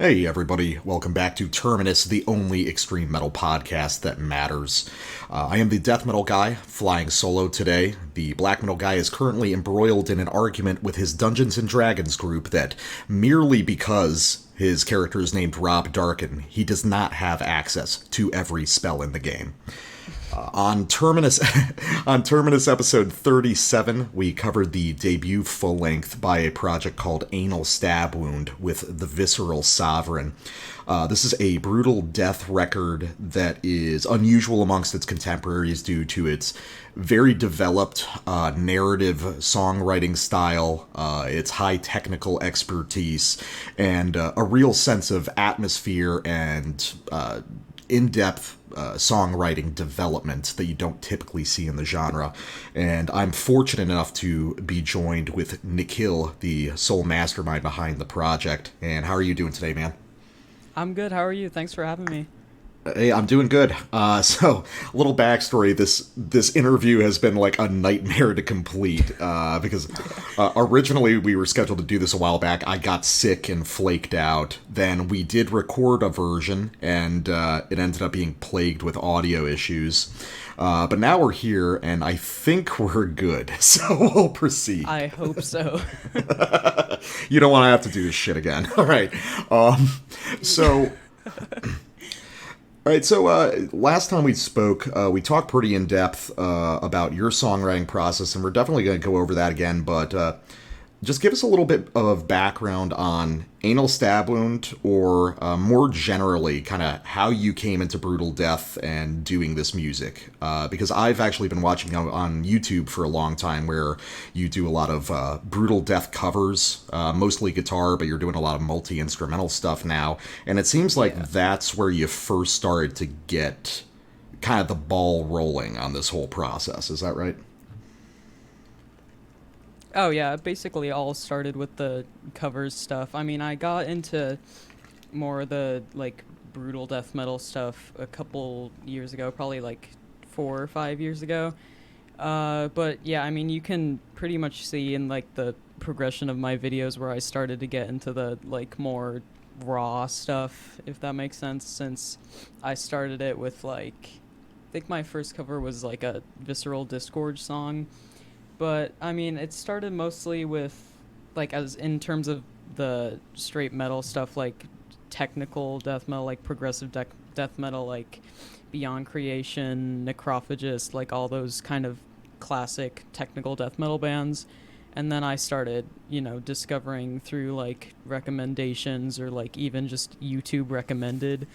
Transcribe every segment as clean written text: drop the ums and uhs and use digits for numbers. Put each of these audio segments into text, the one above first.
Hey everybody, welcome back to Terminus, the only extreme metal podcast that matters. I am the death metal guy, flying solo today. The black metal guy is currently embroiled in an argument with his Dungeons & Dragons group that, merely because his character is named Rob Darkin, he does not have access to every spell in the game. On Terminus episode 37, we covered the debut full-length by a project called Anal Stabwound with the Visceral Sovereign. This is a brutal death record that is unusual amongst its contemporaries due to its very developed narrative songwriting style, its high technical expertise, and a real sense of atmosphere and in-depth songwriting development that you don't typically see in the genre. And I'm fortunate enough to be joined with Nikhil, the sole mastermind behind the project. And how are you doing today, man? I'm good. How are you? Thanks for having me. Hey, I'm doing good. So, a little backstory. This interview has been like a nightmare to complete because originally we were scheduled to do this a while back. I got sick and flaked out. Then we did record a version, and it ended up being plagued with audio issues. But now we're here, and I think we're good. So we'll proceed. I hope so. You don't want to have to do this shit again. All right. So... All right, so last time we spoke, we talked pretty in depth about your songwriting process, and we're definitely going to go over that again, but just give us a little bit of background on Anal Stabwound, or more generally, kind of how you came into brutal death and doing this music. Because I've actually been watching on YouTube for a long time, where you do a lot of brutal death covers, mostly guitar, but you're doing a lot of multi-instrumental stuff now. And it seems like that's where you first started to get kind of the ball rolling on this whole process. Is that right? Oh yeah, it basically all started with the covers stuff. I mean, I got into more of the like brutal death metal stuff a couple years ago, probably like 4 or 5 years ago. But yeah, I mean, you can pretty much see in like the progression of my videos where I started to get into the like more raw stuff, if that makes sense, since I started it with like, I think my first cover was like a Visceral Disgorge song. But, I mean, it started mostly with, like, as in terms of the straight metal stuff, like, technical death metal, like, progressive death metal, like, Beyond Creation, Necrophagist, like, all those kind of classic technical death metal bands. And then I started, discovering through, like, recommendations or, like, even just YouTube recommended,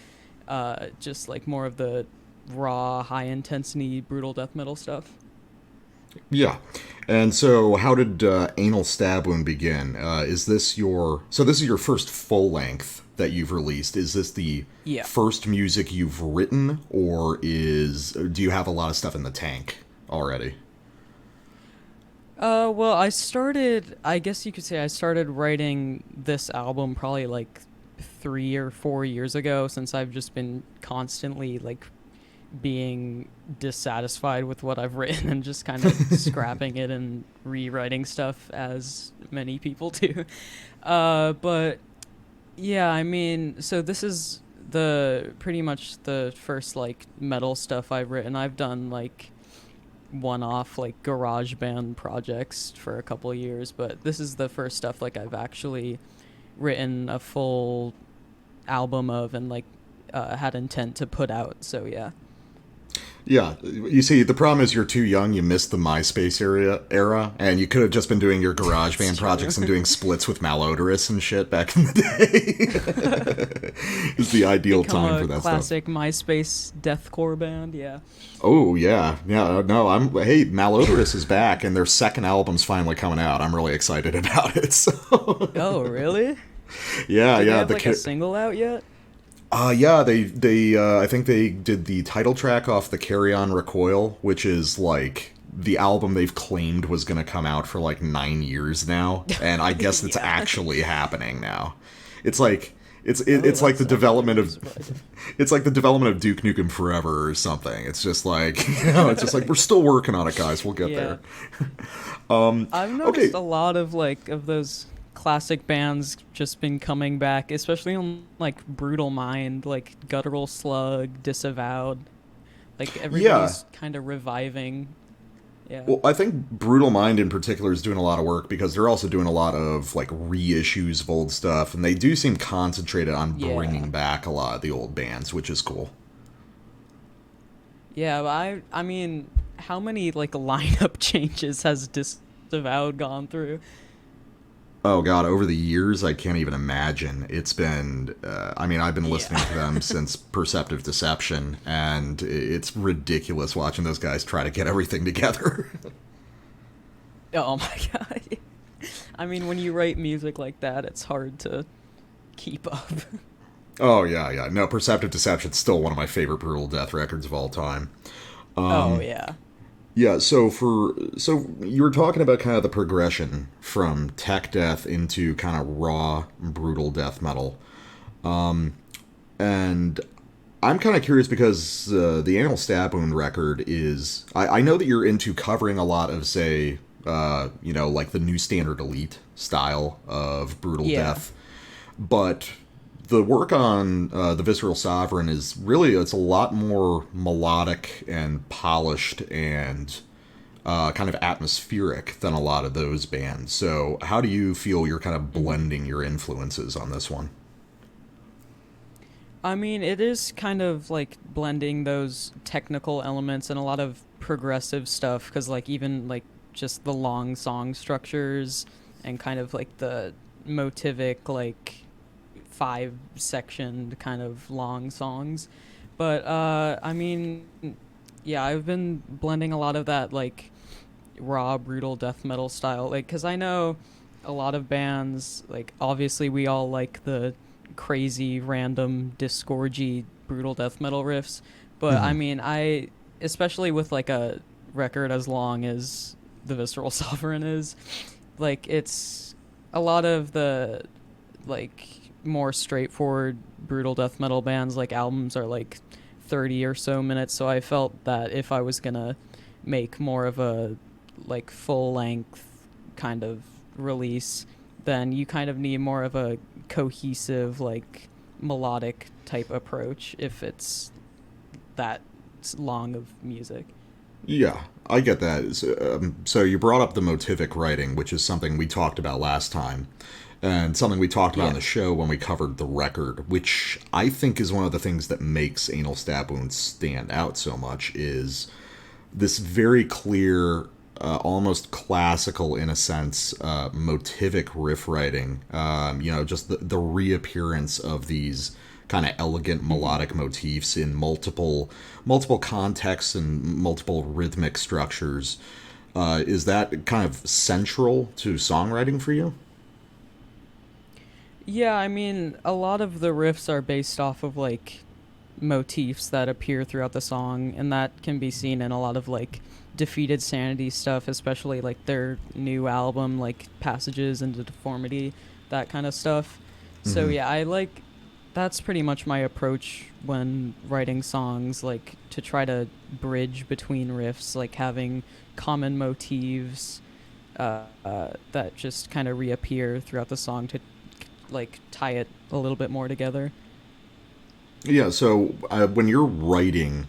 just, like, more of the raw, high-intensity, brutal death metal stuff. Yeah. And so how did Anal Stabwound begin? Is this your... So this is your first full length that you've released. Is this the first music you've written, or do you have a lot of stuff in the tank already? Well, I guess you could say I started writing this album probably like 3 or 4 years ago, since I've just been constantly like being dissatisfied with what I've written and just kind of scrapping it and rewriting stuff, as many people do. But yeah, I mean, so this is pretty much the first like metal stuff I've written. I've done like one-off like garage band projects for a couple of years, but this is the first stuff like I've actually written a full album of and like had intent to put out. So yeah. Yeah, you see, the problem is you're too young. You missed the MySpace era, and you could have just been doing your garage band projects and doing splits with Malodorous and shit back in the day. It's the ideal time for that classic stuff. MySpace deathcore band, yeah. Oh yeah, no. Hey, Malodorous is back, and their second album's finally coming out. I'm really excited about it. So. Oh really? Yeah, Did yeah. they have like a single out yet? Yeah, they I think they did the title track off the Carry On Recoil, which is like the album they've claimed was going to come out for like 9 years now, and I guess it's actually happening now. It's like it's like the development of it's like the development of Duke Nukem Forever or something. It's just like it's just like we're still working on it, guys. We'll get there. I've noticed a lot of like of those classic bands just been coming back, especially on like Brutal Mind, like Guttural Slug, Disavowed. Like Yeah. everybody's kind of reviving. Yeah. Well, I think Brutal Mind in particular is doing a lot of work because they're also doing a lot of like reissues of old stuff, and they do seem concentrated on Yeah. bringing back a lot of the old bands, which is cool. Yeah, but I mean, how many like lineup changes has Disavowed gone through? Oh god, over the years, I can't even imagine. It's been, I mean, I've been listening Yeah. to them since Perceptive Deception, and it's ridiculous watching those guys try to get everything together. Oh my god. I mean, when you write music like that, it's hard to keep up. Oh yeah, yeah. No, Perceptive Deception's still one of my favorite brutal death records of all time. Oh yeah. Yeah, so you were talking about kind of the progression from tech death into kind of raw, brutal death metal. And I'm kind of curious because the Anal Stabwound record is. I know that you're into covering a lot of, say, like the New Standard Elite style of brutal Yeah. death, but the work on the Visceral Sovereign is really it's a lot more melodic and polished and kind of atmospheric than a lot of those bands. So, how do you feel you're kind of Mhm. blending your influences on this one? I mean, it is kind of like blending those technical elements and a lot of progressive stuff because, like, even like just the long song structures and kind of like the motivic, like 5 sectioned kind of long songs. But, I mean, yeah, I've been blending a lot of that, like, raw, brutal death metal style. Like, because I know a lot of bands, like, obviously we all like the crazy, random, disgorgy, brutal death metal riffs. But I Mm-hmm. mean, especially with like a record as long as the Visceral Sovereign is, like, it's a lot of the, like, more straightforward, brutal death metal bands, like, albums are like 30 or so minutes. So I felt that if I was gonna make more of a, like, full length kind of release, then you kind of need more of a cohesive, like, melodic type approach if it's that long of music. Yeah, I get that. So you brought up the motivic writing, which is something we talked about last time, and something we talked about on Yeah. the show when we covered the record, which I think is one of the things that makes Anal Stab Wound stand out so much is this very clear, almost classical in a sense, motivic riff writing. Just the reappearance of these kind of elegant Hmm. melodic motifs in multiple contexts and multiple rhythmic structures. Is that kind of central to songwriting for you? Yeah, I mean, a lot of the riffs are based off of like motifs that appear throughout the song, and that can be seen in a lot of like Defeated Sanity stuff, especially like their new album, like Passages into Deformity, that kind of stuff. So Mm-hmm. yeah, I like that's pretty much my approach when writing songs, like to try to bridge between riffs, like having common motifs that just kind of reappear throughout the song to like tie it a little bit more together. Yeah, so when you're writing,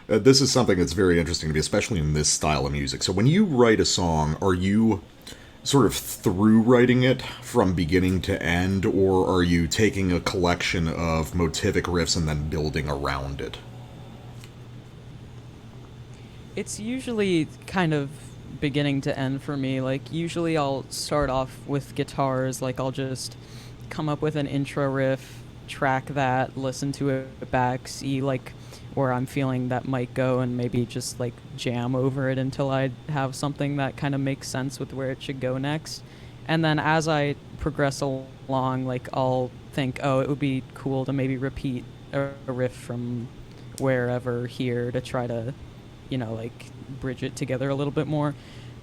this is something that's very interesting to me, especially in this style of music. So when you write a song, are you sort of through writing it from beginning to end, or are you taking a collection of motivic riffs and then building around it? It's usually kind of beginning to end for me. Like, usually I'll start off with guitars, like, I'll just come up with an intro riff, track that, listen to it back, see, like, where I'm feeling that might go, and maybe just, like, jam over it until I have something that kind of makes sense with where it should go next. And then as I progress along, like, I'll think, oh, it would be cool to maybe repeat a riff from wherever here to try to, like, bridge it together a little bit more.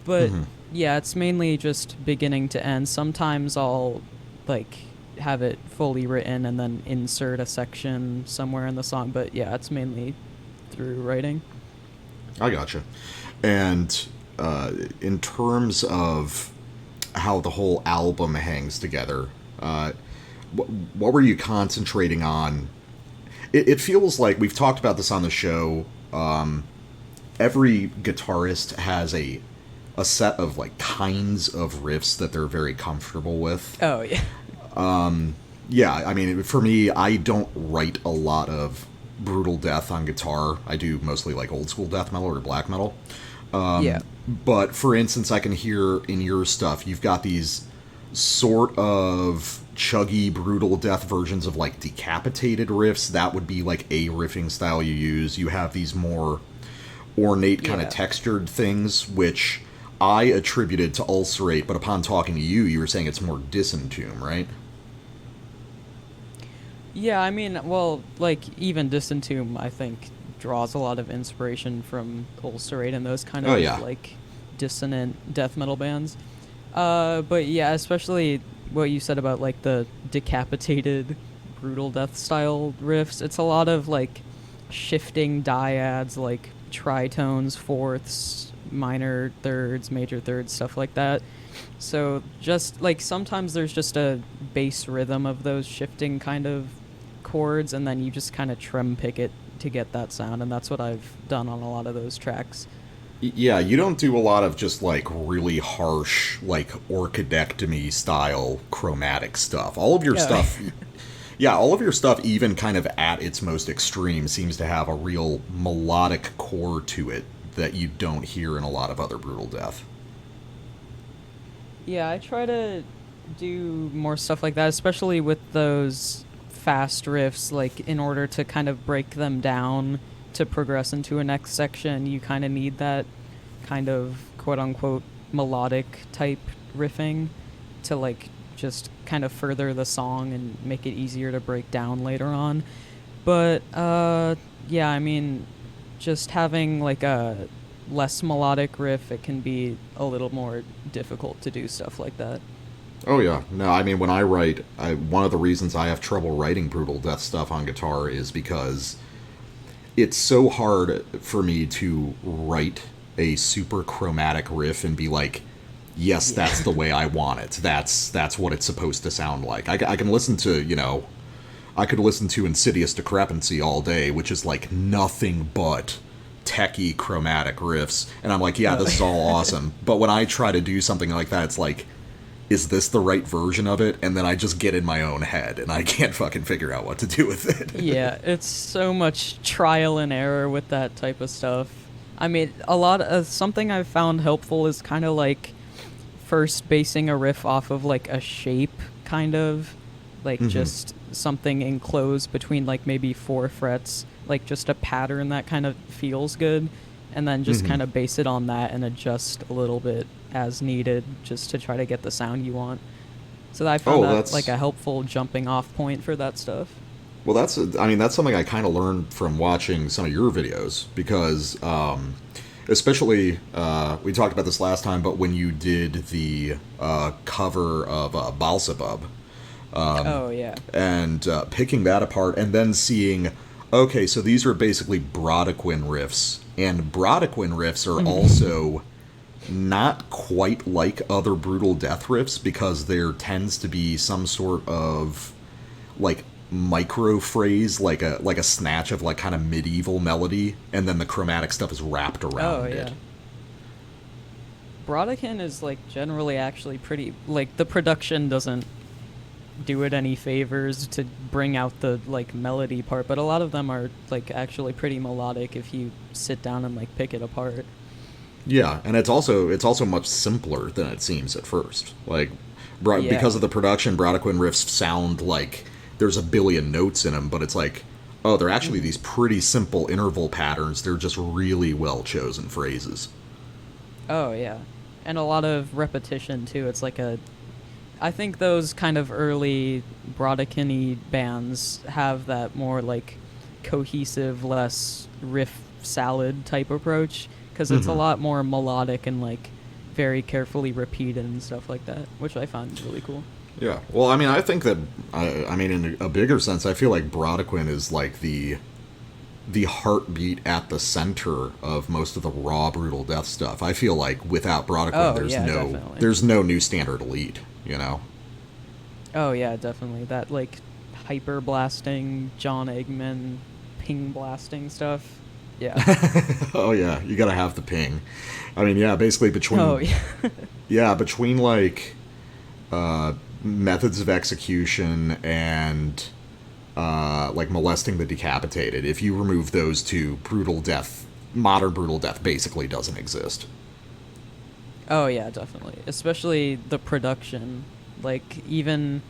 But Mm-hmm. yeah, it's mainly just beginning to end. Sometimes I'll like have it fully written and then insert a section somewhere in the song. But yeah, it's mainly through writing. I gotcha. And in terms of how the whole album hangs together. What were you concentrating on? It feels like we've talked about this on the show. Every guitarist has a set of like kinds of riffs that they're very comfortable with. Oh yeah. Yeah, I mean, for me, I don't write a lot of brutal death on guitar. I do mostly like old school death metal or black metal. Yeah. But for instance, I can hear in your stuff, you've got these sort of chuggy, brutal death versions of like decapitated riffs. That would be like a riffing style you use. You have these more ornate kind of textured things, which I attributed to ulcerate, but upon talking to you, you were saying it's more disentomb, right? Yeah, I mean, well, like, even Disentomb, I think, draws a lot of inspiration from Ulcerate and those kind of, like, dissonant death metal bands. But yeah, especially what you said about, like, the decapitated, brutal death style riffs. It's a lot of, like, shifting dyads, like, tritones, fourths, minor thirds, major thirds, stuff like that. So just, like, sometimes there's just a bass rhythm of those shifting kind of chords, and then you just kind of trim pick it to get that sound, and that's what I've done on a lot of those tracks. Yeah, you don't do a lot of just like really harsh, like orchidectomy style chromatic stuff. All of your stuff, yeah, all of your stuff, even kind of at its most extreme, seems to have a real melodic core to it that you don't hear in a lot of other brutal death. Yeah, I try to do more stuff like that, especially with those fast riffs, like in order to kind of break them down to progress into a next section, you kind of need that kind of quote-unquote melodic type riffing to like just kind of further the song and make it easier to break down later on. But yeah, I mean, just having like a less melodic riff, it can be a little more difficult to do stuff like that. Oh yeah, no, I mean when I write, one of the reasons I have trouble writing brutal death stuff on guitar is because it's so hard for me to write a super chromatic riff and be like, yes, that's the way I want it. That's what it's supposed to sound like. I can listen to, I could listen to Insidious Decrepancy all day, which is like nothing but techie chromatic riffs, and I'm like, yeah, this is all awesome. But when I try to do something like that, it's like, is this the right version of it? And then I just get in my own head, and I can't fucking figure out what to do with it. Yeah, it's so much trial and error with that type of stuff. I mean, a lot of something I've found helpful is kind of like first basing a riff off of like a shape, kind of like just something enclosed between like maybe 4 frets, like just a pattern that kind of feels good, and then just kind of base it on that and adjust a little bit as needed just to try to get the sound you want. So I found that like a helpful jumping off point for that stuff. Well, that's something I kind of learned from watching some of your videos, because especially, we talked about this last time, but when you did the cover of Balsabub, and picking that apart and then seeing, okay, so these are basically Brodequin riffs, and Brodequin riffs are also not quite like other brutal death riffs, because there tends to be some sort of like micro phrase, like a snatch of like kind of medieval melody, and then the chromatic stuff is wrapped around it. Brodequin is like generally actually pretty, like the production doesn't do it any favors to bring out the like melody part, but a lot of them are like actually pretty melodic if you sit down and like pick it apart. Yeah, and it's also much simpler than it seems at first. Like, because of the production, Brodequin riffs sound like there's a billion notes in them, but it's like, oh, they're actually these pretty simple interval patterns. They're just really well chosen phrases. Oh yeah, and a lot of repetition too. It's like I think those kind of early Brodequin-y bands have that more like cohesive, less riff salad type approach, because it's a lot more melodic and like very carefully repeated and stuff like that, which I found really cool. Yeah, well, I mean, I think that, I mean, in a bigger sense, I feel like Brodequin is like the the heartbeat at the center of most of the raw brutal death stuff. I feel like without Brodequin, Definitely. there's no new standard elite, you know. Oh yeah, definitely. That like hyper blasting, John Eggman, ping blasting stuff. Yeah. Oh yeah, you gotta have the ping. I mean, yeah, basically between Oh yeah. yeah, between like methods of execution and like molesting the decapitated. If you remove those two, brutal death, modern brutal death, basically doesn't exist. Oh yeah, definitely. Especially the production. Like even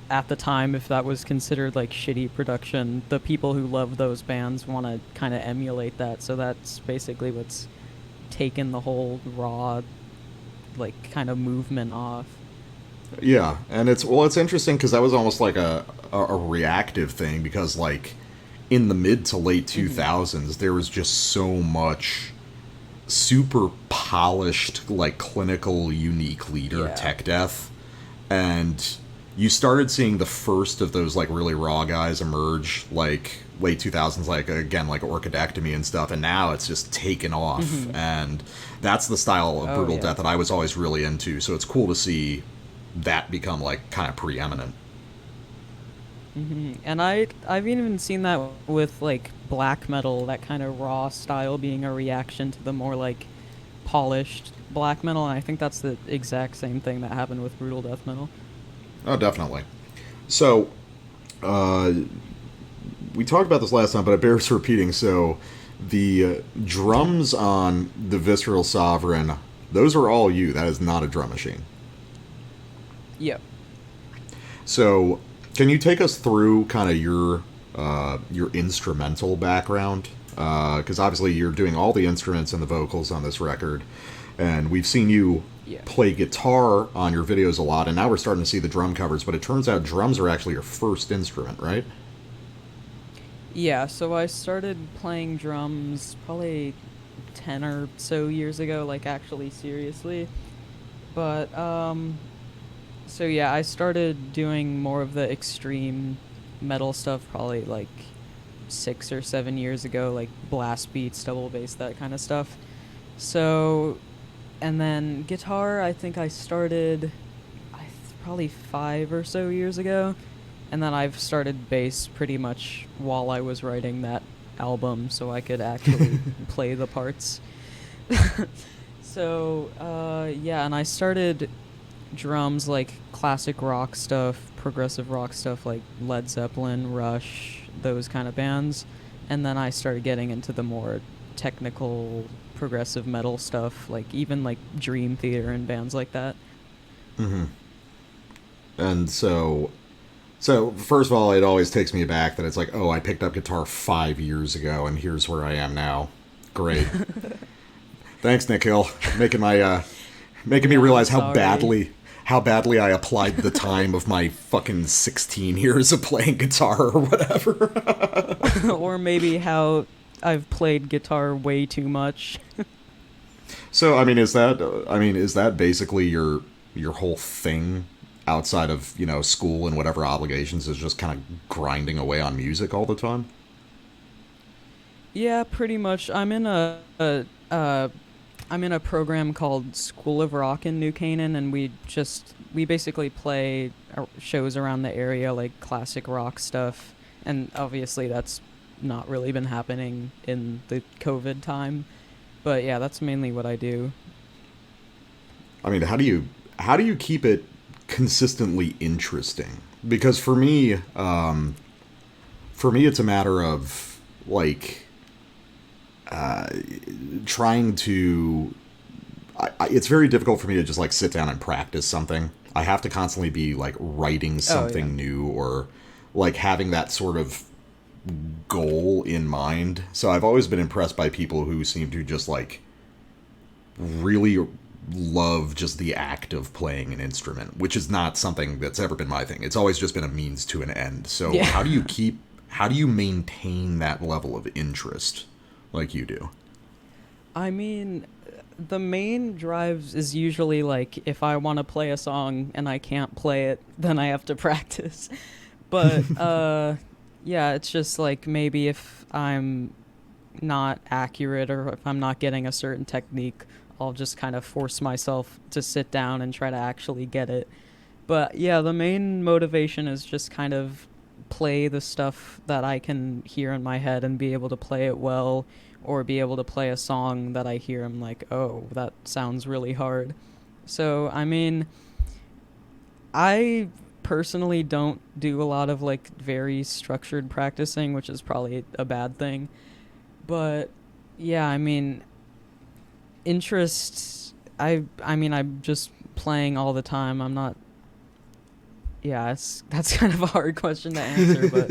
at the time, if that was considered like shitty production, the people who love those bands want to kind of emulate that. So that's basically what's taken the whole raw, like kind of movement off. Yeah, and it's interesting because that was almost like a reactive thing because like in the mid to late 2000s there was just so much super polished like clinical unique leader tech death, and you started seeing the first of those like really raw guys emerge like late 2000s, like again like orchidectomy and stuff, and now it's just taken off, and that's the style of brutal death that I was always really into, so it's cool to see that become like kind of preeminent. And I've even seen that with like black metal, that kind of raw style being a reaction to the more like polished black metal, and I think that's the exact same thing that happened with brutal death metal. Oh, definitely. So, we talked about this last time, but it bears repeating. So, the drums on the Visceral Sovereign, those are all you. That is not a drum machine. Yep. So, can you take us through kind of your instrumental background? Because obviously you're doing all the instruments and the vocals on this record, and we've seen you play guitar on your videos a lot, and now we're starting to see the drum covers, but it turns out drums are actually your first instrument, right? Yeah, so I started playing drums probably 10 or so years ago, like actually seriously. But so yeah, I started doing more of the extreme metal stuff probably like 6 or 7 years ago, like blast beats, double bass, that kind of stuff. So, and then guitar, I think I started probably 5 or so years ago, and then I've started bass pretty much while I was writing that album, so I could actually play the parts. So, yeah, and I started drums like classic rock stuff, progressive rock stuff like Led Zeppelin, Rush, those kind of bands, and then I started getting into the more technical progressive metal stuff, like even like Dream Theater and bands like that. Mm-hmm. And so first of all, it always takes me aback that it's like, oh, I picked up guitar 5 years ago, and here's where I am now. Great. Thanks, Nikhil, making me realize how badly I applied the time of my fucking 16 years of playing guitar or whatever. Or maybe how I've played guitar way too much. So, is that basically your whole thing outside of, school and whatever obligations, is just kind of grinding away on music all the time? Yeah, pretty much. I'm in a program called School of Rock in New Canaan, and we basically play shows around the area, like classic rock stuff, and obviously that's not really been happening in the COVID time, but yeah, that's mainly what I do. How do you keep it consistently interesting? Because for me it's a matter of like trying to it's very difficult for me to just like sit down and practice something. I have to constantly be like writing something new, or like having that sort of goal in mind. So I've always been impressed by people who seem to just like really love just the act of playing an instrument, which is not something that's ever been my thing. It's always just been a means to an end. So how do you maintain that level of interest like you do? The main drives is usually like if I want to play a song and I can't play it, then I have to practice. But Yeah, it's just like maybe if I'm not accurate or if I'm not getting a certain technique, I'll just kind of force myself to sit down and try to actually get it. But yeah, the main motivation is just kind of play the stuff that I can hear in my head and be able to play it well, or be able to play a song that I hear, I'm like, oh, that sounds really hard. So, I mean, I personally don't do a lot of like very structured practicing, which is probably a bad thing. But yeah, I mean, interests. I mean, I'm just playing all the time. I'm not. Yeah, that's kind of a hard question to answer, but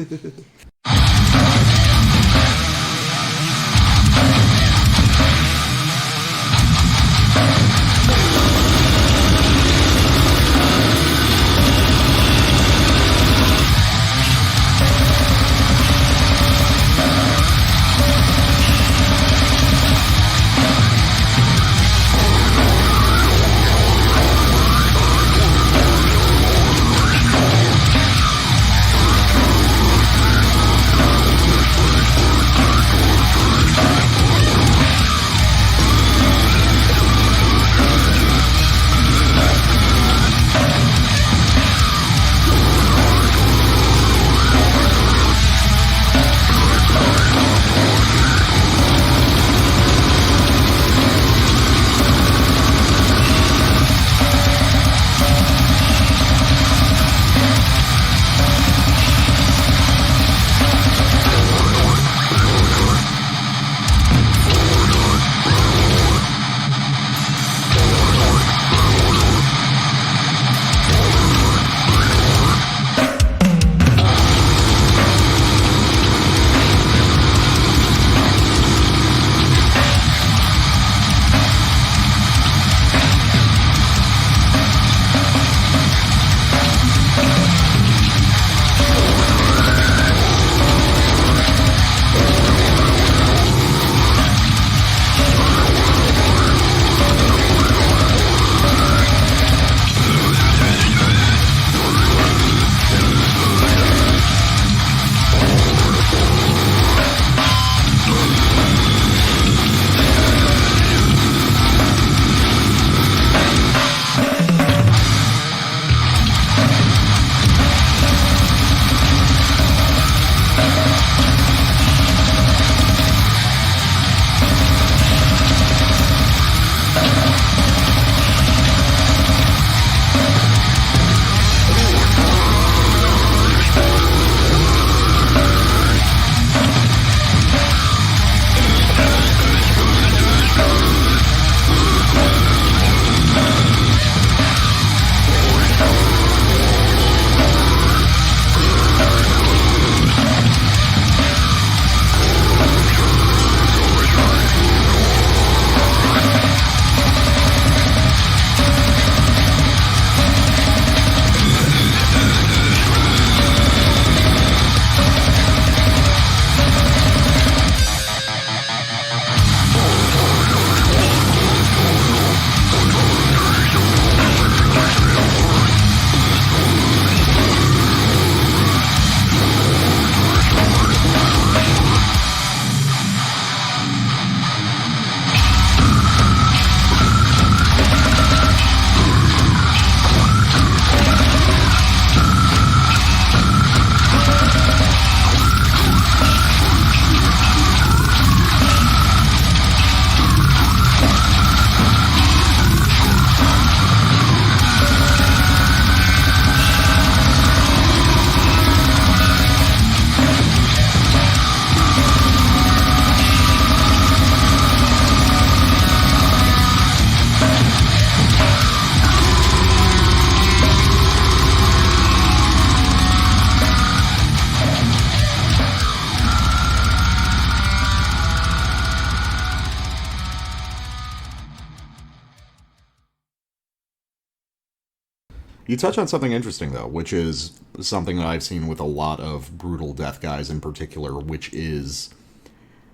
You touch on something interesting, though, which is something that I've seen with a lot of brutal death guys in particular, which is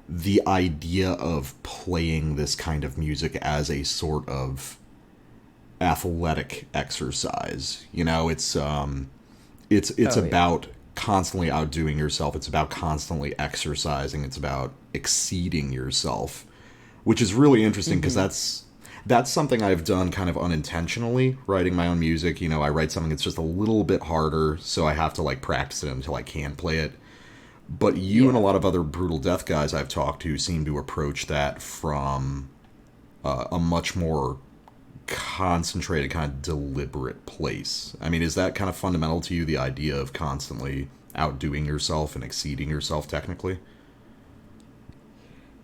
the idea of playing this kind of music as a sort of athletic exercise. You know, it's Oh, yeah. about constantly outdoing yourself. It's about constantly exercising. It's about exceeding yourself, which is really interesting because that's something I've done kind of unintentionally, writing my own music. You know, I write something that's just a little bit harder, so I have to like practice it until I can play it. But you and a lot of other brutal death guys I've talked to seem to approach that from a much more concentrated, kind of deliberate place. I mean, is that kind of fundamental to you, the idea of constantly outdoing yourself and exceeding yourself technically?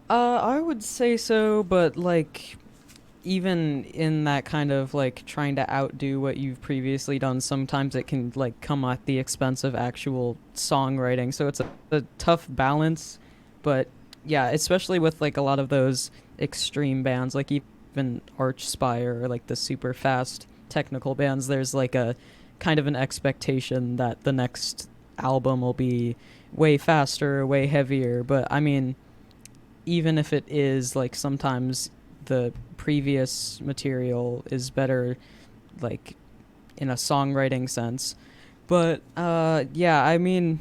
I would say so, but like even in that kind of like trying to outdo what you've previously done, sometimes it can like come at the expense of actual songwriting. So it's a tough balance, but yeah, especially with like a lot of those extreme bands, like even Archspire or like the super fast technical bands, there's like a kind of an expectation that the next album will be way faster, way heavier. But I mean, even if it is, like sometimes the previous material is better, like in a songwriting sense. But yeah, I mean,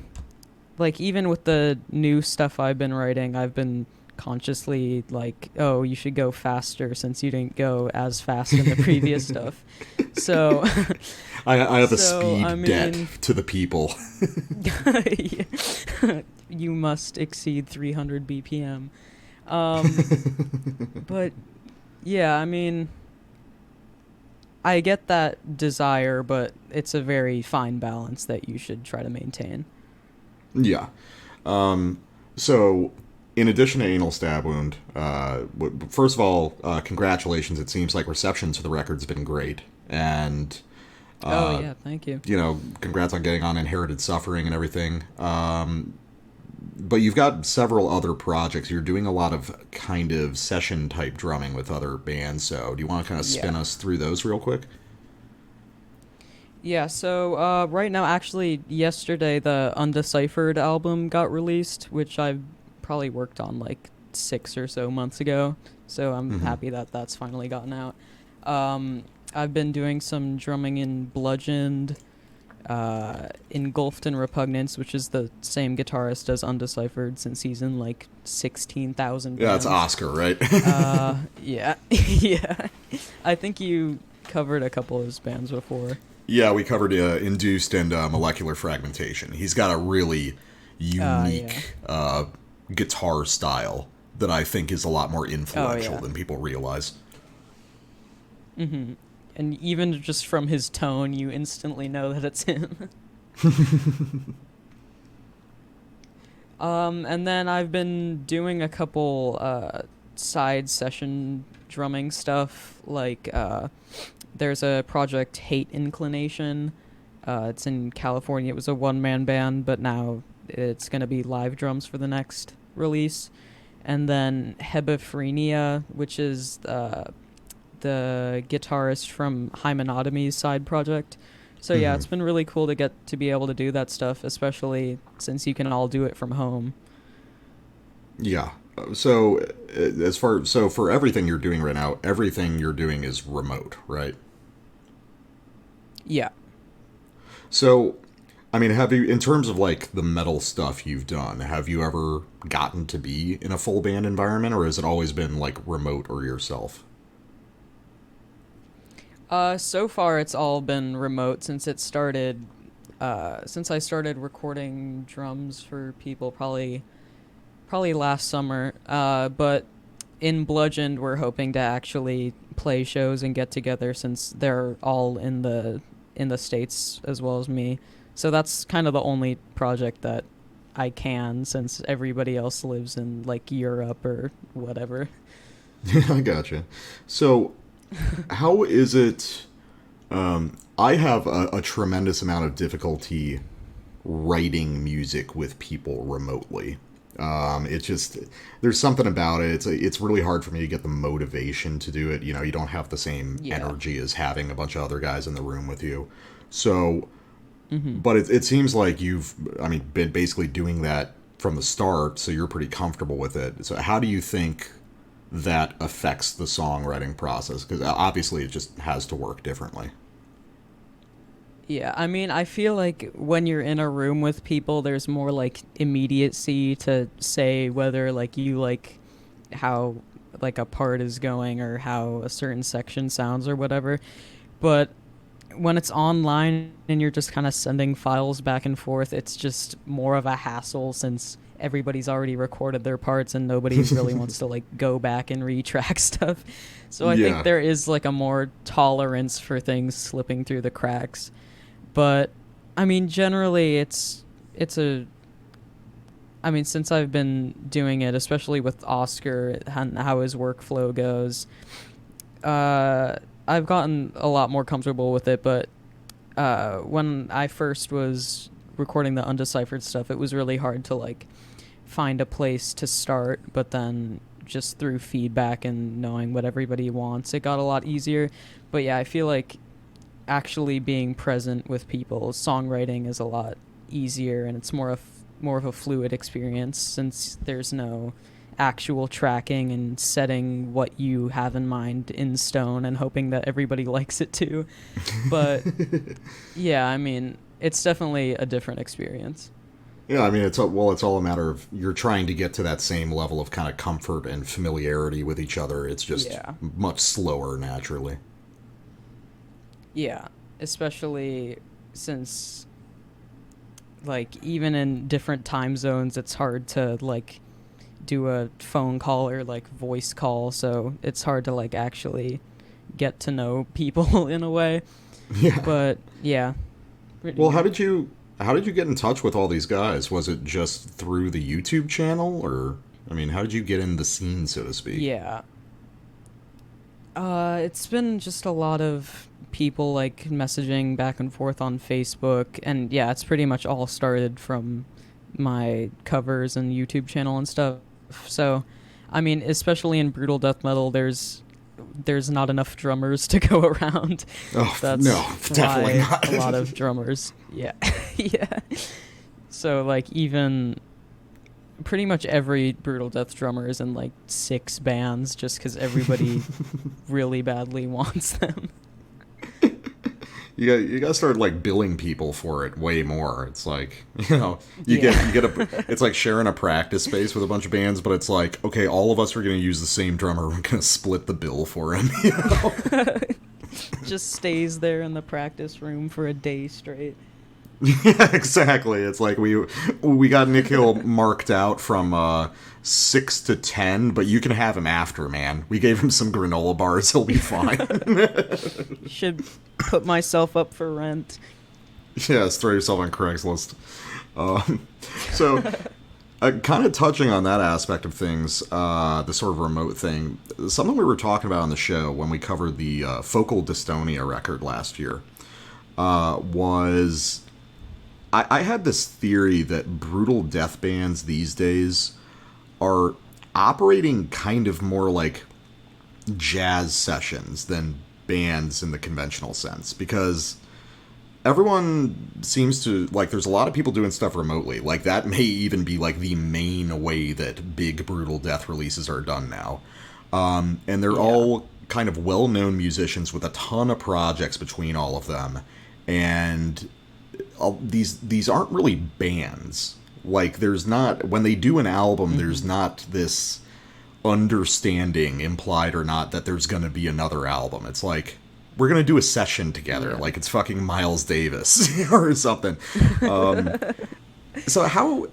like even with the new stuff I've been writing, I've been consciously like, oh, you should go faster since you didn't go as fast in the previous stuff. So I have a so, speed I mean, debt to the people. you must exceed 300 BPM. But yeah, I mean, I get that desire, but it's a very fine balance that you should try to maintain. Yeah. So, in addition to Anal Stabwound, first of all, congratulations. It seems like reception to the record's been great. And, Oh yeah, thank you. you know, congrats on getting on Inherited Suffering and everything. But you've got several other projects. You're doing a lot of kind of session type drumming with other bands. So, do you want to kind of spin Yeah. us through those real quick? Yeah, so right now, actually, yesterday the Undeciphered album got released, which I've probably worked on like 6 or so months ago. So I'm happy that that's finally gotten out. I've been doing some drumming in Bludgeoned, Engulfed in Repugnance, which is the same guitarist as Undeciphered since he's in like 16,000 Yeah, it's bands. Oscar, right? Yeah, yeah. I think you covered a couple of his bands before. Yeah, we covered Induced and Molecular Fragmentation. He's got a really unique guitar style that I think is a lot more influential than people realize. Mm-hmm. And even just from his tone, you instantly know that it's him. And then I've been doing a couple side session drumming stuff, like there's a project Hate Inclination. It's in California. It was a one-man band, but now it's going to be live drums for the next release. And then Hebephrenia, which is the guitarist from Hymenotomy's side project. So yeah, it's been really cool to get to be able to do that stuff, especially since you can all do it from home. Yeah. So for everything you're doing right now, everything you're doing is remote, right? Yeah. So, I mean, have you, in terms of like the metal stuff you've done, have you ever gotten to be in a full band environment, or has it always been like remote or yourself? So far it's all been remote since it started, since I started recording drums for people probably last summer. But in Bludgeoned, we're hoping to actually play shows and get together since they're all in the States as well as me. So that's kind of the only project that I can, since everybody else lives in like Europe or whatever. I gotcha. So, how is it? I have a tremendous amount of difficulty writing music with people remotely. It's just, there's something about it. It's really hard for me to get the motivation to do it. You know, you don't have the same energy as having a bunch of other guys in the room with you. So, but it seems like been basically doing that from the start, so you're pretty comfortable with it. So how do you think that affects the songwriting process? Because obviously it just has to work differently. Yeah, I mean, I feel like when you're in a room with people, there's more like immediacy to say whether like you like how like a part is going or how a certain section sounds or whatever. But when it's online and you're just kind of sending files back and forth, it's just more of a hassle since everybody's already recorded their parts and nobody really wants to like go back and retrack stuff. So I think Yeah. there is like a more tolerance for things slipping through the cracks. But I mean, generally, it's a. I mean, since I've been doing it, especially with Oscar and how his workflow goes, I've gotten a lot more comfortable with it. But when I first was recording the undeciphered stuff, it was really hard to like find a place to start. But then just through feedback and knowing what everybody wants, it got a lot easier. But yeah, I feel like actually being present with people, songwriting is a lot easier, and it's more of a fluid experience since there's no actual tracking and setting what you have in mind in stone and hoping that everybody likes it too. But yeah, I mean, it's definitely a different experience. Yeah, I mean, it's all a matter of you're trying to get to that same level of kind of comfort and familiarity with each other. It's just Yeah. much slower naturally. Yeah, especially since like even in different time zones it's hard to like do a phone call or like voice call, so it's hard to like actually get to know people in a way. Yeah. But yeah. Well, how did you get in touch with all these guys? Was it just through the YouTube channel, or I mean, how did you get in the scene, so to speak? Yeah. It's been just a lot of people like messaging back and forth on Facebook, and yeah, it's pretty much all started from my covers and YouTube channel and stuff. So, I mean, especially in brutal death metal, there's not enough drummers to go around. Oh, That's no, definitely why not. a lot of drummers. Yeah, yeah. So like even pretty much every brutal death drummer is in like 6 bands just because everybody really badly wants them. You got to start like billing people for it way more. It's like, you Yeah. get a it's like sharing a practice space with a bunch of bands, but it's like, okay, all of us are going to use the same drummer. We're going to split the bill for him, Just stays there in the practice room for a day straight. Yeah, exactly. It's like we got Nikhil marked out from 6 to 10, but you can have him after, man. We gave him some granola bars. He'll be fine. Should put myself up for rent. Yes, throw yourself on Craigslist. So, kind of touching on that aspect of things, the sort of remote thing, something we were talking about on the show when we covered the Focal Dystonia record last year, was I had this theory that brutal death bands these days are operating kind of more like jazz sessions than bands in the conventional sense, because everyone seems to like there's a lot of people doing stuff remotely. Like that may even be like the main way that big brutal death releases are done now. And they're all kind of well-known musicians with a ton of projects between all of them, and these aren't really bands. Like there's not, when they do an album, there's not this understanding, implied or not, that there's going to be another album. It's like, we're going to do a session together, like it's fucking Miles Davis or something. So how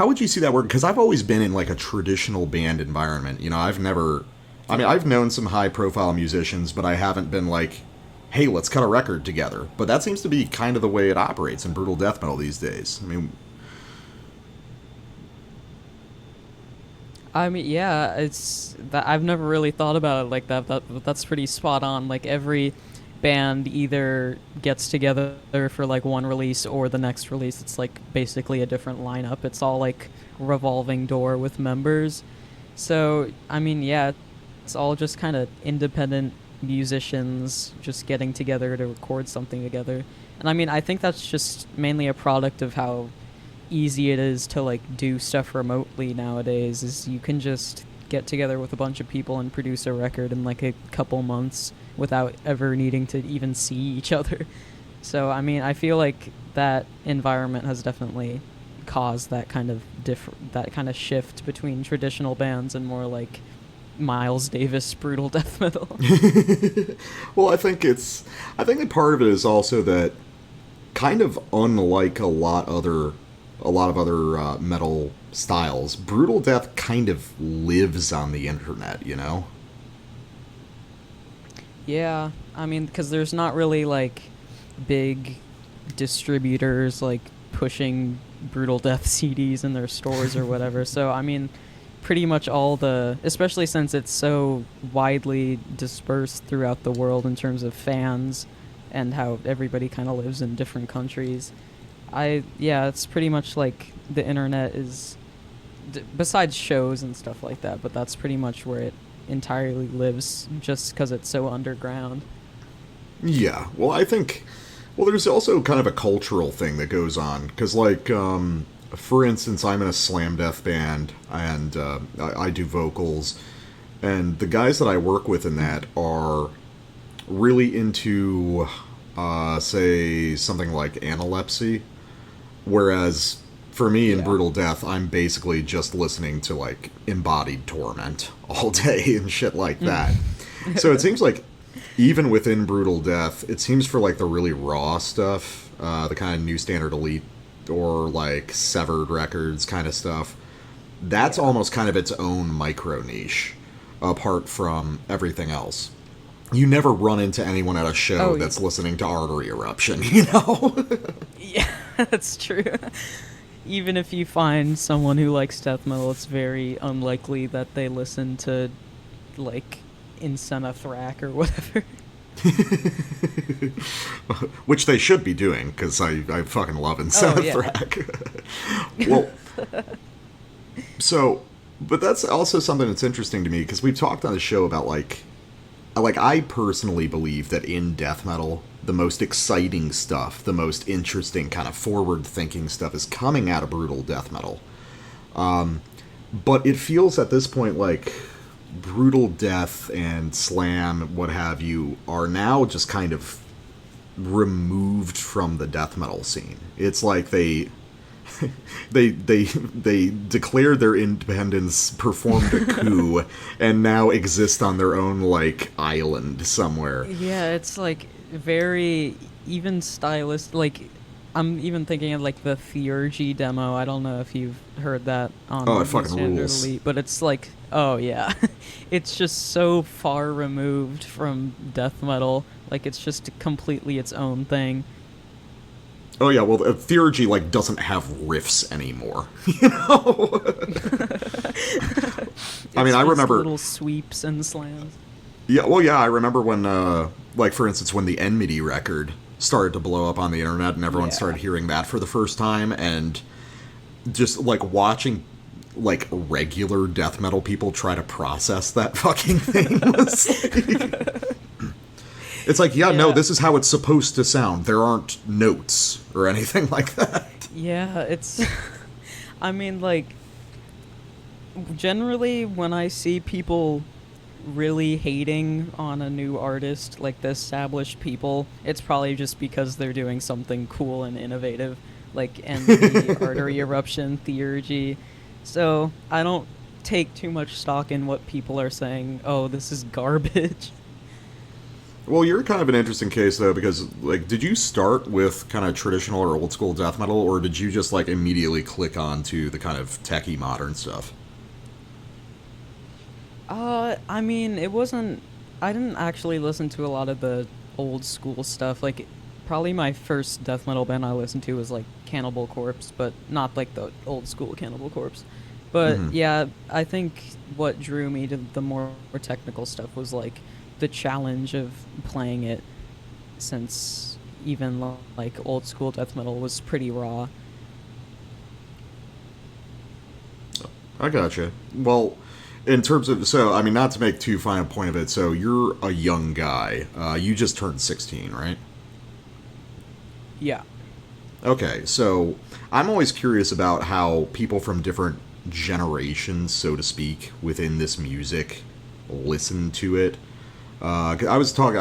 would you see that work? Because I've always been in like a traditional band environment. I've known some high profile musicians, but I haven't been like, hey, let's cut a record together. But that seems to be kind of the way it operates in brutal death metal these days. Yeah, it's that I've never really thought about it like that. That's pretty spot on. Like every band either gets together for like one release or the next release. It's like basically a different lineup. It's all like revolving door with members. So yeah, it's all just kind of independent musicians just getting together to record something together. And I think that's just mainly a product of how easy it is to like do stuff remotely nowadays. Is you can just get together with a bunch of people and produce a record in like a couple months without ever needing to even see each other. So I mean, I feel like that environment has definitely caused that kind of shift between traditional bands and more like Miles Davis brutal death metal. Well, I think that part of it is also that, kind of unlike a lot of other metal styles, brutal death kind of lives on the internet, you know? Yeah, I mean, because there's not really like big distributors like pushing brutal death CDs in their stores or whatever. So I mean, pretty much all the, especially since it's so widely dispersed throughout the world in terms of fans and how everybody kind of lives in different countries. Yeah, it's pretty much like the internet is, besides shows and stuff like that, but that's pretty much where it entirely lives, just because it's so underground. Yeah, well, I think, well, there's also kind of a cultural thing that goes on, because, like, for instance, I'm in a slam death band, and I do vocals, and the guys that I work with in that are really into, say, something like analepsy, whereas for me in brutal death, I'm basically just listening to like embodied torment all day and shit like that. So it seems like even within brutal death, it seems for like the really raw stuff, the kind of New Standard Elite or like Severed Records kind of stuff, that's almost kind of its own micro niche apart from everything else. You never run into anyone at a show that's listening to Artery Eruption, you know? Yeah, that's true. Even if you find someone who likes death metal, it's very unlikely that they listen to, like, Insufferable or whatever. Which they should be doing, because I fucking love Insufferable. Well, so, but that's also something that's interesting to me, because we've talked on the show about, like, I personally believe that in death metal, the most exciting stuff, the most interesting kind of forward-thinking stuff is coming out of brutal death metal. But it feels at this point like brutal death and slam, what have you, are now just kind of removed from the death metal scene. It's like they declared their independence, performed a coup, and now exist on their own, like, island somewhere. Yeah, it's, like, very, even stylist, like, I'm even thinking of, like, the Theurgy demo. I don't know if you've heard that on it fucking rules. Elite, but it's, like, oh, yeah. It's just so far removed from death metal. Like, it's just completely its own thing. Oh yeah, well, Theurgy, like, doesn't have riffs anymore, you know? I mean, I remember little sweeps and slams. Yeah, well, yeah, I remember when, like, for instance, when the Enmity record started to blow up on the internet and everyone started hearing that for the first time, and just, like, watching, like, regular death metal people try to process that fucking thing was like... It's like, no, this is how it's supposed to sound. There aren't notes or anything like that. Yeah, it's... I mean, like, generally when I see people really hating on a new artist, like the established people, it's probably just because they're doing something cool and innovative, like the Artery Eruption, Theurgy. So I don't take too much stock in what people are saying, oh, this is garbage. Well, you're kind of an interesting case, though, because, like, did you start with kind of traditional or old school death metal, or did you just, like, immediately click on to the kind of techie modern stuff? I mean, it wasn't... I didn't actually listen to a lot of the old school stuff. Like, probably my first death metal band I listened to was, like, Cannibal Corpse, but not, like, the old school Cannibal Corpse. But, yeah, I think what drew me to the more technical stuff was, like, the challenge of playing it, since even, like, old school death metal was pretty raw. I gotcha. Well... In terms of, so, I mean, not to make too fine a point of it, so you're a young guy. You just turned 16, right? Yeah. Okay, so I'm always curious about how people from different generations, so to speak, within this music listen to it. I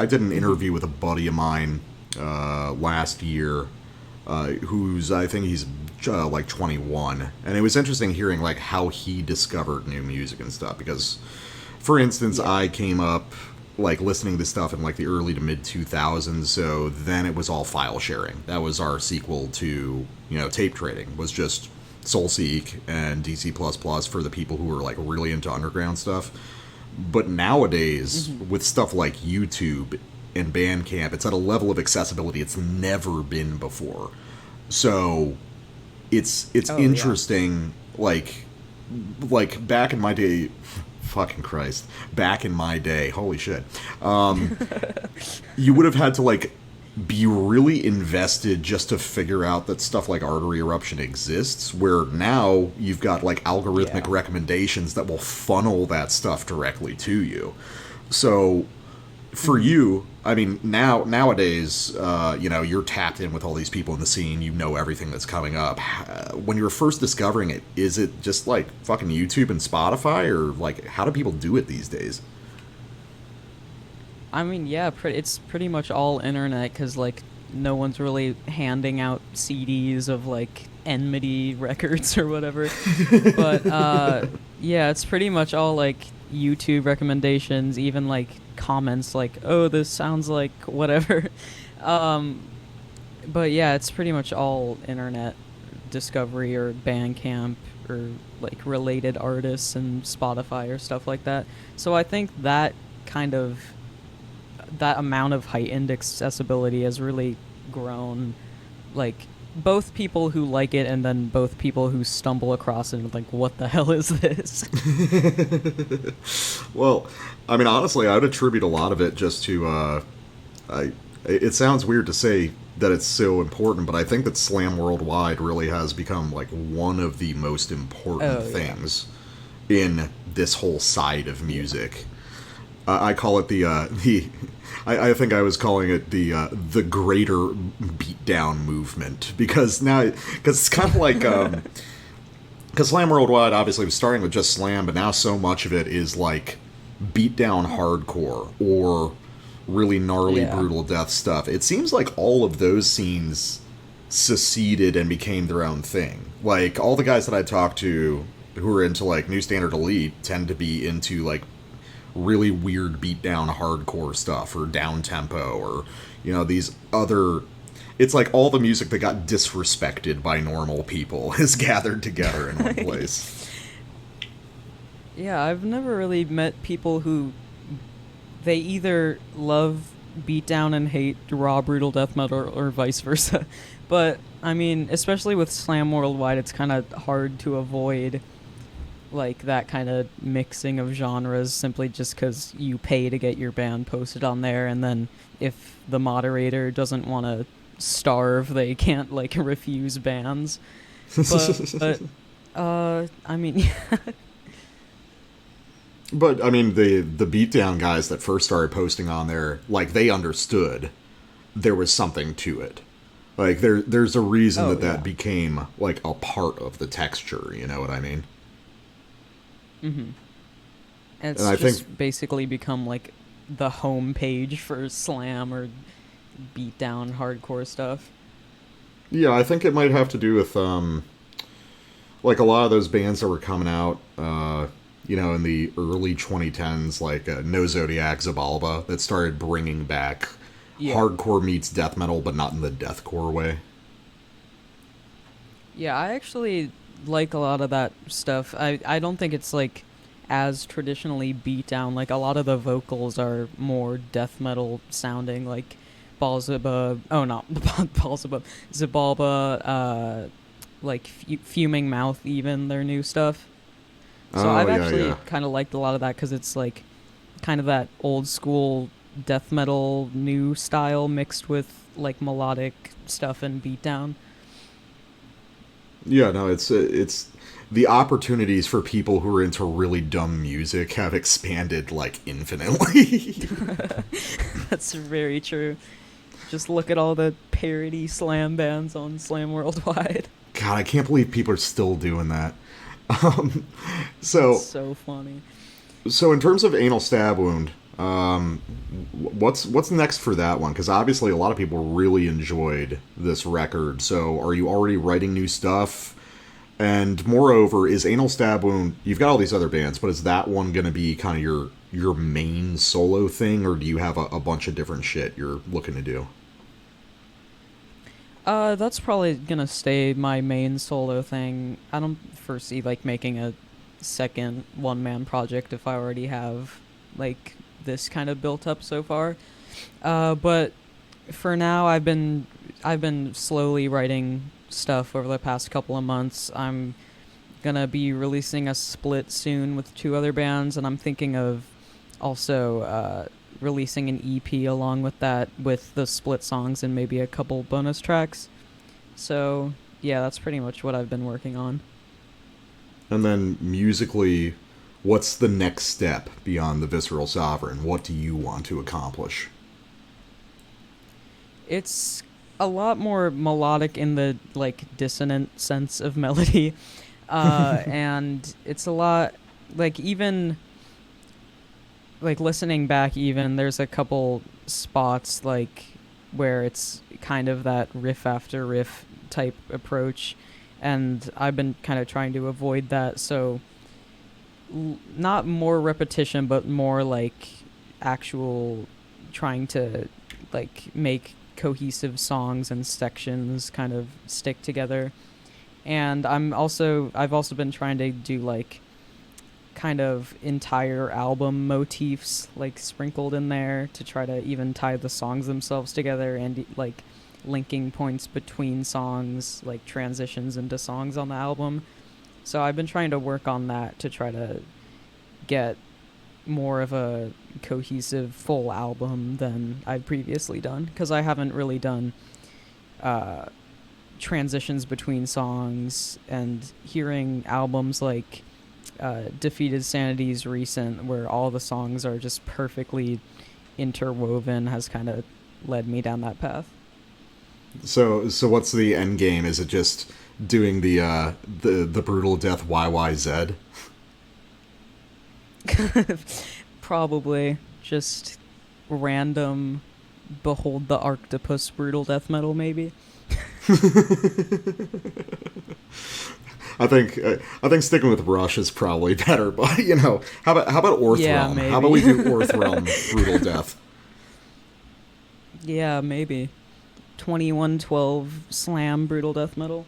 did an interview with a buddy of mine last year, who's, I think he's like 21, and it was interesting hearing like how he discovered new music and stuff, because for instance, I came up like listening to stuff in like the early to mid 2000s, so then it was all file sharing. That was our sequel to, tape trading, was just Soulseek and DC++ for the people who were like really into underground stuff. But nowadays, with stuff like YouTube and Bandcamp, it's at a level of accessibility it's never been before. So it's interesting, like back in my day, fucking Christ, back in my day, holy shit, you would have had to like be really invested just to figure out that stuff like Artery Eruption exists, where now you've got like algorithmic recommendations that will funnel that stuff directly to you. So for you, I mean, nowadays, you're tapped in with all these people in the scene, you know everything that's coming up. When you were first discovering it, is it just like fucking YouTube and Spotify, or like how do people do it these days? I mean, yeah, it's pretty much all internet, because, like, no one's really handing out CDs of, like, Enmity records or whatever. But, yeah, it's pretty much all, like, YouTube recommendations, even, like, comments like, oh, this sounds like whatever. But, yeah, it's pretty much all internet discovery or Bandcamp or, like, related artists and Spotify or stuff like that. So I think that amount of heightened accessibility has really grown, like, both people who like it and then both people who stumble across it and like, what the hell is this? Well, I mean, honestly, I would attribute a lot of it just to, it sounds weird to say that it's so important, but I think that Slam Worldwide really has become like one of the most important things in this whole side of music. I call it I think I was calling it the greater beatdown movement, because it's kind of like, because Slam Worldwide obviously was starting with just slam, but now so much of it is like beatdown hardcore or really gnarly brutal death stuff. It seems like all of those scenes seceded and became their own thing. Like all the guys that I talk to who are into like New Standard Elite tend to be into like really weird beatdown hardcore stuff or down tempo, or these other, it's like all the music that got disrespected by normal people is gathered together in one place. Yeah, I've never really met people who they either love beatdown and hate raw brutal death metal, or vice versa. But I mean, especially with Slam Worldwide, it's kind of hard to avoid like that kind of mixing of genres, simply just because you pay to get your band posted on there, and then if the moderator doesn't want to starve, they can't like refuse bands. But I mean, But I mean, the beatdown guys that first started posting on there, like they understood there was something to it. Like there's a reason that became like a part of the texture. You know what I mean? Mm-hmm. And I think basically become like the home page for slam or beatdown hardcore stuff. Yeah, I think it might have to do with like a lot of those bands that were coming out, in the early 2010s, like No Zodiac, Zabalba, that started bringing back hardcore meets death metal, but not in the deathcore way. Yeah, I actually like a lot of that stuff. I don't think it's like as traditionally beat down. Like a lot of the vocals are more death metal sounding, like Balzaba, Zabalba, like Fuming Mouth, even their new stuff. So I've actually kind of liked a lot of that, because it's like kind of that old school death metal new style mixed with like melodic stuff and beatdown. Yeah, no, it's the opportunities for people who are into really dumb music have expanded like infinitely. That's very true. Just look at all the parody slam bands on Slam Worldwide. God, I can't believe people are still doing that. So funny. So in terms of Anal Stabwound, What's next for that one? Because obviously a lot of people really enjoyed this record. So are you already writing new stuff? And moreover, is Anal Stabwound? You've got all these other bands, but is that one going to be kind of your main solo thing, or do you have a bunch of different shit you're looking to do? That's probably gonna stay my main solo thing. I don't foresee like making a second one-man project if I already have like this kind of built up so far. But for now, I've been slowly writing stuff over the past couple of months. I'm gonna be releasing a split soon with two other bands, and I'm thinking of also releasing an EP along with that, with the split songs and maybe a couple bonus tracks. So yeah, that's pretty much what I've been working on. And then musically, what's the next step beyond the Visceral Sovereign? What do you want to accomplish? It's a lot more melodic in the like dissonant sense of melody, and it's a lot like even like listening back. Even there's a couple spots like where it's kind of that riff after riff type approach, and I've been kind of trying to avoid that. So not more repetition, but more like actual trying to like make cohesive songs and sections kind of stick together. And I've also been trying to do like kind of entire album motifs like sprinkled in there to try to even tie the songs themselves together, and like linking points between songs, like transitions into songs on the album. So I've been trying to work on that to try to get more of a cohesive full album than I've previously done, because I haven't really done transitions between songs. And hearing albums like Defeated Sanity's recent, where all the songs are just perfectly interwoven, has kind of led me down that path. So what's the end game? Is it just doing the brutal death YYZ? Probably just random Behold the Arctopus brutal death metal, maybe. I think sticking with Rush is probably better, but how about Orth Yeah, Realm? maybe. How about we do Orth Realm brutal death? Yeah, maybe. 2112 slam brutal death metal.